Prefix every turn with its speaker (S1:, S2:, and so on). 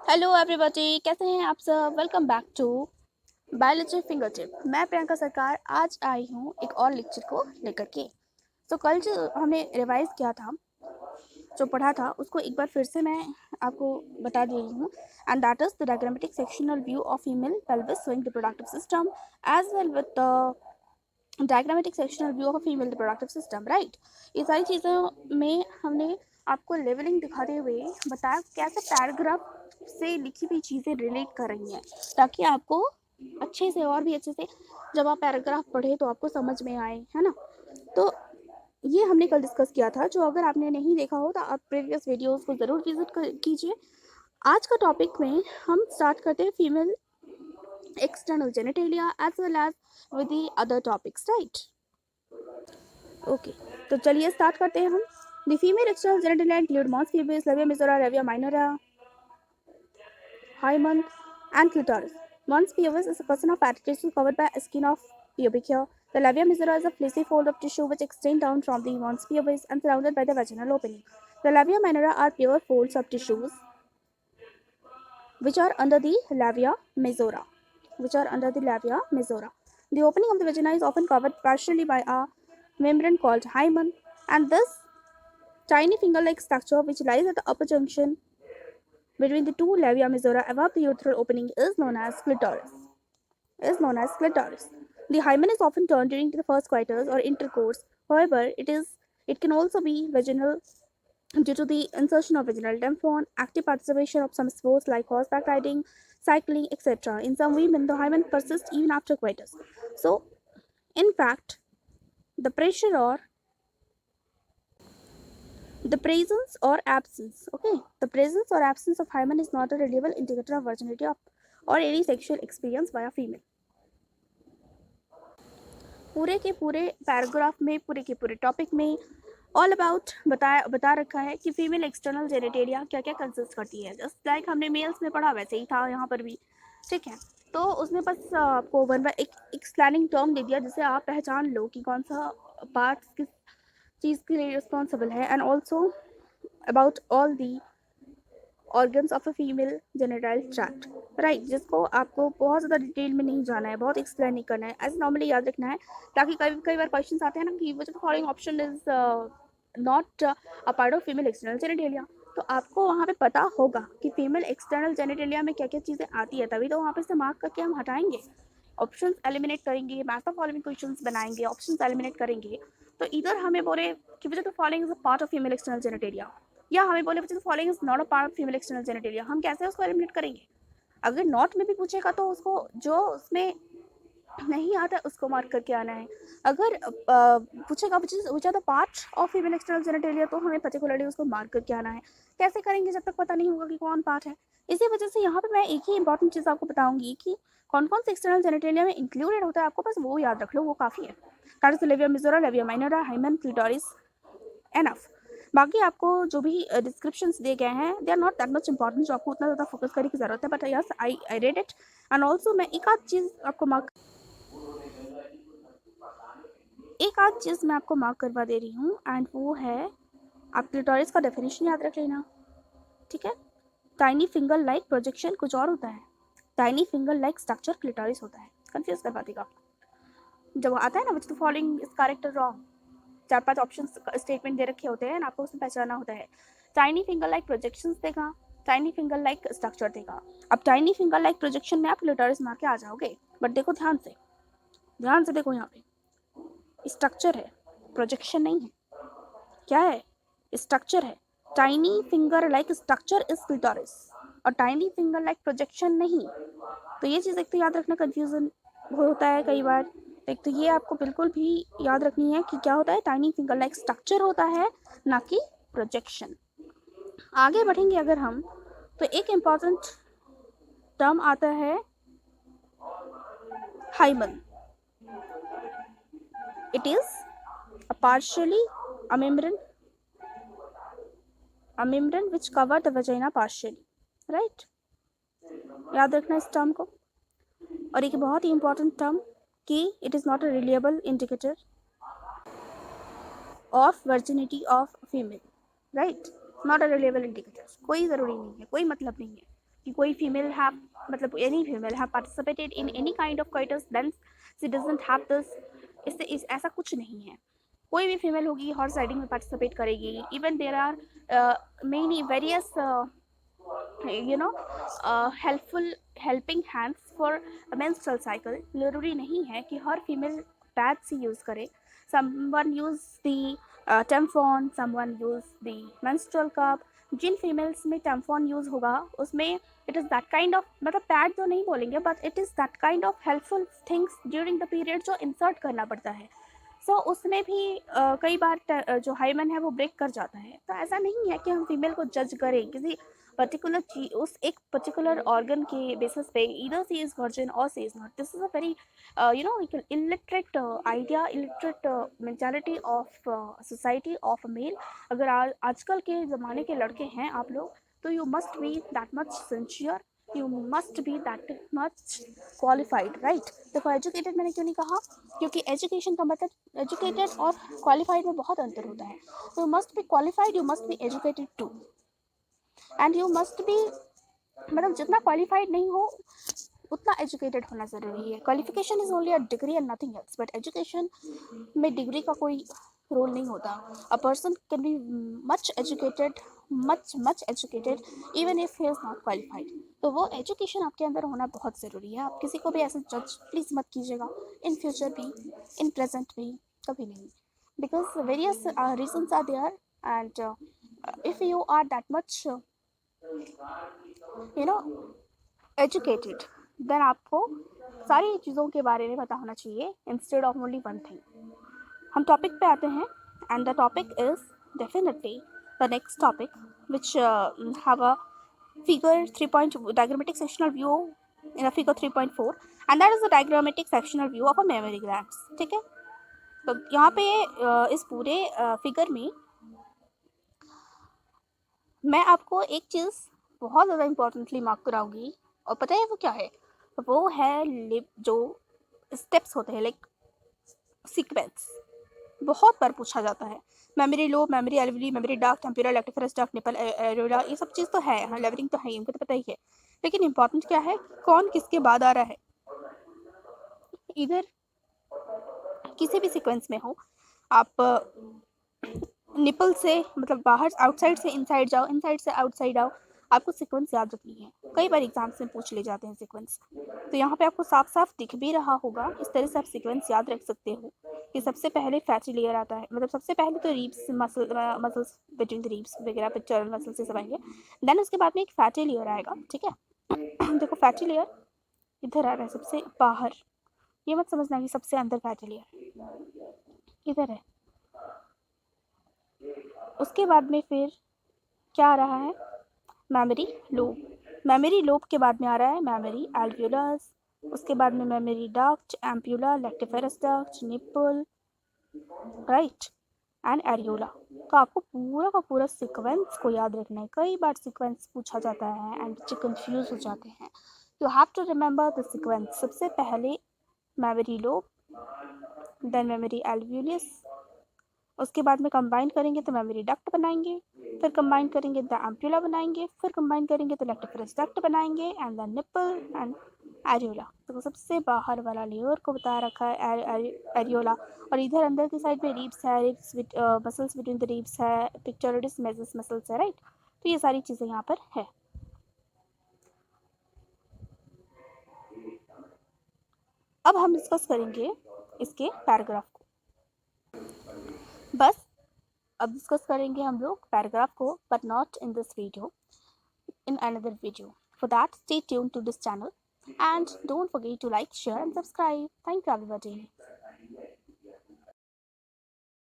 S1: Hello everybody, कैसे हैं आप सब। Welcome back to biology finger tip. मैं प्रियंका सरकार आज आई हूँ एक और लेक्चर को लेकर के। तो कल जो हमने रिवाइज किया था, जो पढ़ा था, उसको एक बार फिर से मैं आपको बता दे रही हूँ। And that is the diagrammatic sectional view of female pelvis showing the reproductive system as well with the diagrammatic sectional view of female reproductive system, right. ये सारी चीज़ों में हमने आपको लेवलिंग दिखाते हुए बताया कैसे पैराग्राफ से लिखी हुई चीज़ें रिलेट कर रही हैं, ताकि आपको अच्छे से और भी अच्छे से जब आप पैराग्राफ पढ़े तो आपको समझ में आए, है ना। तो ये हमने कल डिस्कस किया था। जो अगर आपने नहीं देखा हो तो आप प्रीवियस वीडियोस को ज़रूर विजिट कीजिए। आज का टॉपिक में हम स्टार्ट करते हैं female external genitalia as well as with the other topics, right? Okay, तो चलिए स्टार्ट करते हैं हम। The female external genitalia include mons pubis, labia majora, labia minora, hymen, and clitoris. Mons pubis is a person of fatty tissue covered by a skin of pubic hair. The labia majora is a fleecy fold of tissue which extend down from the mons pubis and surrounded by the vaginal opening. The labia minora are pure folds of tissues which are under the labia majora. The opening of the vagina is often covered partially by a membrane called hymen, and this tiny finger-like structure, which lies at the upper junction between the two labia majora above the urethral opening, is known as clitoris. The hymen is often turned during the first coitus or intercourse. However, it can also be vaginal due to the insertion of vaginal tampon, active participation of some sports like horseback riding, cycling, etc. In some women, the hymen persists even after coitus. So, in fact, the pressure or the presence or absence of hymen is not a reliable indicator of virginity or any sexual experience by a female. पूरे के पूरे paragraph में, पूरे के पूरे topic में all about बता रखा है कि फीमेल एक्सटर्नल जेनेटेरिया क्या क्या कंसिस्ट करती है। जस्ट लाइक हमने मेल्स में पढ़ा वैसे ही था यहाँ पर भी, ठीक है। तो उसमें बस आपको वन बाय एक स्लैनिंग टर्म दे दिया जिसे आप पहचान लो कि कौन सा पार्ट किस चीज़ के लिए रिस्पॉन्सिबल है, and also about all the organs of a female genital tract, right, जिसको आपको बहुत ज़्यादा डिटेल में नहीं जाना है, बहुत एक्सप्लेन नहीं करना है, ऐसे नॉर्मली याद रखना है। ताकि कई बार क्वेश्चन आते हैं ना कि which of the following option is not a part of female external genitalia. तो आपको वहाँ पे पता होगा कि फीमेल एक्सटर्नल जेनेटेलिया में क्या क्या चीज़ें आती है, तभी तो वहाँ पे से मार्क करके हम हटाएंगे, ऑप्शंस एलिमिनेट करेंगे, मैथ ऑफ फॉलोइंग क्वेश्चंस बनाएंगे, ऑप्शंस एलिमिनेट करेंगे। तो इधर हमें बोले कि which of the following is a part of female external genitalia, या हमें बोले which of the following is not a part of female external genitalia, हम कैसे उसको एलिमिनेट करेंगे। अगर नॉट में भी पूछेगा तो उसको जो उसमें नहीं आता उसको मार्क करके आना है। अगर पूछेगा which are the part of female external genitalia तो हमें पर्टिकुलरली उसको मार्क करके आना है। कैसे करेंगे जब तक पता नहीं होगा कि कौन पार्ट है। इसी वजह से यहाँ पे मैं एक ही इंपॉर्टेंट चीज़ आपको बताऊंगी कि कौन कौन से एक्सटर्नल जेनेटेलिया में इंक्लूडेड होता है, आपको बस वो याद रख लो, वो काफ़ी है। That is labia majora, labia minora, hymen, clitoris, enough. बाकी आपको जो भी डिस्क्रिप्शंस दिए गए हैं they are not that much important, जो आपको उतना ज़्यादा फोकस करने की ज़रूरत है, but yes I read it. And also मैं एक आध चीज़ मैं आपको मार्क करवा दे रही हूँ, एंड वो है आप क्लिटोरिस का डेफिनेशन याद रख लेना, ठीक है। टाइनी फिंगर लाइक प्रोजेक्शन कुछ और होता है, tiny finger like structure clitoris होता है। कंफ्यूज करवा देगा जब आता है ना which the following is correct और रॉन्ग, 4-5 ऑप्शन स्टेटमेंट दे रखे होते हैं ना, आपको उसमें पहचानना होता है। टाइनी फिंगर लाइक प्रोजेक्शंस देगा, टाइनी फिंगर लाइक स्ट्रक्चर देगा। अब टाइनी फिंगर लाइक प्रोजेक्शन में आप क्लिटोरिस मार के आ जाओगे, बट देखो ध्यान से देखो, यहाँ पे स्ट्रक्चर है, प्रोजेक्शन नहीं है। क्या है? स्ट्रक्चर है। Tiny finger like structure is clitoris और टाइनी फिंगर लाइक प्रोजेक्शन नहीं। तो ये चीज़ एक तो याद रखना, कंफ्यूजन होता है कई बार। एक तो ये आपको बिल्कुल भी याद रखनी है कि क्या होता है, टाइनी फिंगर लाइक स्ट्रक्चर होता है, ना कि प्रोजेक्शन। आगे बढ़ेंगे अगर हम, तो एक इम्पॉर्टेंट टर्म आता है hymen. It is a partially a membrane which cover the vagina partially, right? याद रखना इस टर्म को। और एक बहुत ही इंपॉर्टेंट टर्म कि it is not a reliable indicator of virginity of female, right, not a reliable indicator. कोई ज़रूरी नहीं है, कोई मतलब नहीं है। कि कोई फीमेल हैव मतलब any female have participated in any kind of coitus then she doesn't have this, इससे ऐसा कुछ नहीं है। कोई भी फीमेल होगी हॉर्स राइडिंग में पार्टिसिपेट करेगी। Even there are many various you know helpful helping hands for menstrual cycle. जरूरी नहीं है कि हर फीमेल पैड्स ही यूज़ करे। Someone use the tampon, someone use the menstrual cup. जिन फीमेल्स में टेम्फॉन यूज़ होगा उसमें it is that kind of, मतलब पैड तो नहीं बोलेंगे but it is that kind of helpful things during the period जो इंसर्ट करना पड़ता है। सो उसमें भी कई बार जो हाइमन है वो ब्रेक कर जाता है। तो ऐसा नहीं है कि हम फीमेल को जज करें किसी पर्टिकुलर चीज, उस एक पर्टिकुलर ऑर्गन के बेसिस पे, ईदर सी इज वर्जिन और she is not. This is a very illiterate idea, illiterate mentality of society of a male. अगर आजकल के ज़माने के लड़के हैं आप लोग, तो you must B that much sincere, you must B that much qualified, right. देखो एजुकेटेड मैंने क्यों नहीं कहा, क्योंकि एजुकेशन का मतलब एजुकेटेड और क्वालिफाइड में बहुत अंतर होता है। You must be qualified, you must be educated too, and you must be, मतलब जितना क्वालिफाइड नहीं हो उतना एजुकेटेड होना ज़रूरी है। Qualification is only a degree and nothing else, but education में डिग्री का कोई रोल नहीं होता। A person can be much educated, much educated even if he is not qualified. तो वो एजुकेशन आपके अंदर होना बहुत ज़रूरी है। आप किसी को भी ऐसे जज प्लीज़ मत कीजिएगा, इन फ्यूचर भी, इन प्रेजेंट भी, कभी नहीं। Because various reasons are there, and if you are that much you know educated, then आपको सारी चीज़ों के बारे में पता होना चाहिए instead of only one thing. हम टॉपिक पे आते हैं, and the topic is definitely the next topic which have a figure 3 point diagrammatic sectional view in a figure 3.4, and that is the diagrammatic sectional view of a mammary glands। ठीक है, तो यहाँ पे इस पूरे फिगर में मैं आपको एक चीज़ बहुत ज़्यादा इम्पोर्टेंटली मार्क कराऊंगी, और पता है वो क्या है? वो है लिप, जो स्टेप्स होते हैं, लाइक सीक्वेंस। बहुत बार पूछा जाता है memory lobe, memory alveoli, memory duct, temporal lactiferous duct, nipple areola, ये सब चीज़ तो है, हाँ लेवलिंग तो है ही, उनको तो पता ही है। लेकिन इंपॉर्टेंट क्या है, कौन किसके बाद आ रहा है। इधर किसी भी सीक्वेंस में हो, आप निपल से मतलब बाहर आउटसाइड से इनसाइड जाओ, इनसाइड से आउटसाइड आओ, आपको सीक्वेंस याद रखनी है। कई बार एग्जाम्स में पूछ ले जाते हैं सीक्वेंस, तो यहाँ पे आपको साफ साफ दिख भी रहा होगा। इस तरह से आप सीक्वेंस याद रख सकते हो कि सबसे पहले फैटी लेयर आता है, मतलब सबसे पहले तो रीब्स मसल्स बिटवीन द रीब्स वगैरह पिक्चरल मसल से सब आएंगे, देन उसके बाद में एक फैटी लेयर आएगा। ठीक है देखो फैटी लेयर इधर आ रहा है सबसे बाहर, ये मत समझना कि सबसे अंदर फैटी लेयर इधर है। उसके बाद में फिर क्या आ रहा है, मेमोरी लोब। मेमोरी लोब के बाद में आ रहा है मेमोरी एल्वियोलस, उसके बाद में memory duct, ampulla, lactiferous duct, nipple, right, and areola. तो आपको पूरा का पूरा सीक्वेंस को याद रखना है। कई बार सीक्वेंस पूछा जाता है एंड बच्चे कंफ्यूज हो जाते हैं। You have to remember the sequence. सबसे पहले memory lobe, then memory alveolus, उसके बाद में कंबाइन करेंगे तो मेमोरी डक्ट बनाएंगे, फिर कंबाइन करेंगे तो एम्प्यूला बनाएंगे, फिर कंबाइन करेंगे तो लेक्टिफेरस डक्ट बनाएंगे, and then nipple and areola. तो सबसे बाहर वाला लेयर को बता रखा है एरियोला, और इधर अंदर की साइड पे रीब्स है, रिब्स मसल्स बिटवीन द रीब्स है, पिक्चोरिडिस मेजस मसल्स है, राइट। तो ये सारी चीज़ें यहाँ पर है। अब हम डिस्कस करेंगे इसके पैराग्राफ को। बस अब डिस्कस करेंगे हम लोग पैराग्राफ को, but not in this video, in another video. For that, stay tuned to this channel and don't forget to like, share and subscribe. Thank you everybody.